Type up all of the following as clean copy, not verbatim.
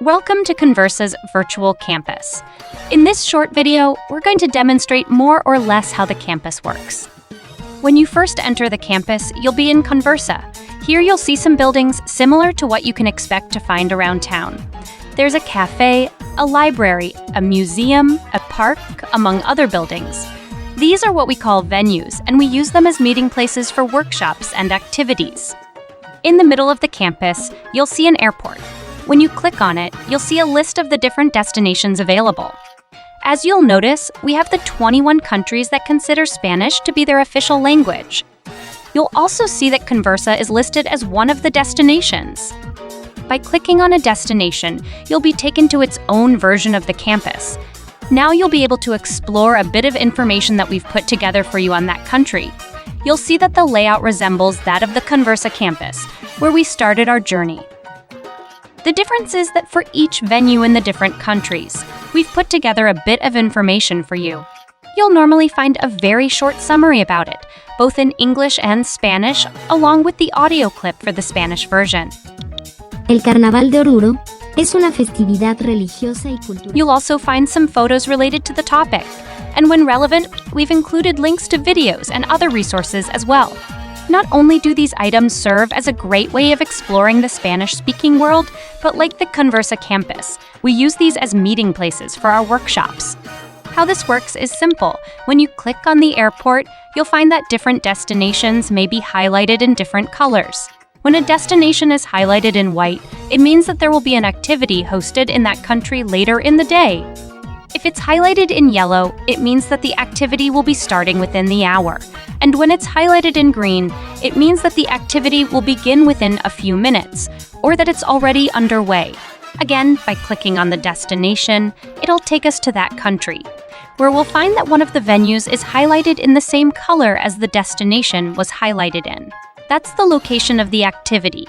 Welcome to Conversa's virtual campus. In this short video, we're going to demonstrate more or less how the campus works. When you first enter the campus, you'll be in Conversa. Here you'll see some buildings similar to what you can expect to find around town. There's a cafe, a library, a museum, a park, among other buildings. These are what we call venues, and we use them as meeting places for workshops and activities. In the middle of the campus, you'll see an airport. When you click on it, you'll see a list of the different destinations available. As you'll notice, we have the 21 countries that consider Spanish to be their official language. You'll also see that Conversa is listed as one of the destinations. By clicking on a destination, you'll be taken to its own version of the campus. Now you'll be able to explore a bit of information that we've put together for you on that country. You'll see that the layout resembles that of the Conversa campus, where we started our journey. The difference is that for each venue in the different countries, we've put together a bit of information for you. You'll normally find a very short summary about it, both in English and Spanish, along with the audio clip for the Spanish version. El Carnaval de Oruro es una festividad religiosa y cultural. You'll also find some photos related to the topic, and when relevant, we've included links to videos and other resources as well. Not only do these items serve as a great way of exploring the Spanish-speaking world, but like the Conversa campus, we use these as meeting places for our workshops. How this works is simple. When you click on the airport, you'll find that different destinations may be highlighted in different colors. When a destination is highlighted in white, it means that there will be an activity hosted in that country later in the day. If it's highlighted in yellow, it means that the activity will be starting within the hour. And when it's highlighted in green, it means that the activity will begin within a few minutes, or that it's already underway. Again, by clicking on the destination, it'll take us to that country, where we'll find that one of the venues is highlighted in the same color as the destination was highlighted in. That's the location of the activity.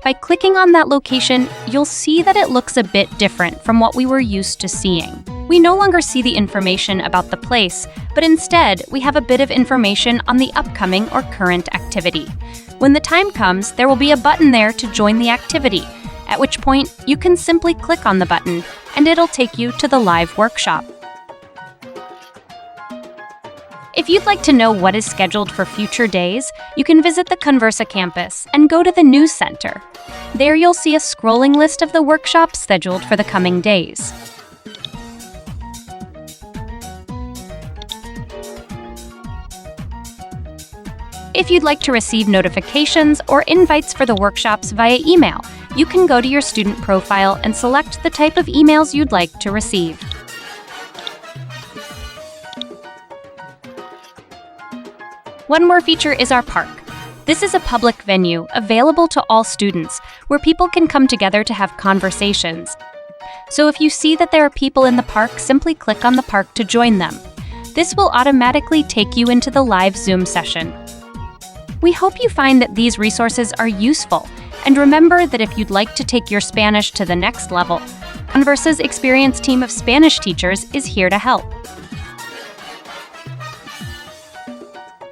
By clicking on that location, you'll see that it looks a bit different from what we were used to seeing. We no longer see the information about the place, but instead, we have a bit of information on the upcoming or current activity. When the time comes, there will be a button there to join the activity, at which point you can simply click on the button and it'll take you to the live workshop. If you'd like to know what is scheduled for future days, you can visit the Conversa campus and go to the News Center. There you'll see a scrolling list of the workshops scheduled for the coming days. If you'd like to receive notifications or invites for the workshops via email, you can go to your student profile and select the type of emails you'd like to receive. One more feature is our park. This is a public venue available to all students where people can come together to have conversations. So if you see that there are people in the park, simply click on the park to join them. This will automatically take you into the live Zoom session. We hope you find that these resources are useful, and remember that if you'd like to take your Spanish to the next level, Conversa's experienced team of Spanish teachers is here to help.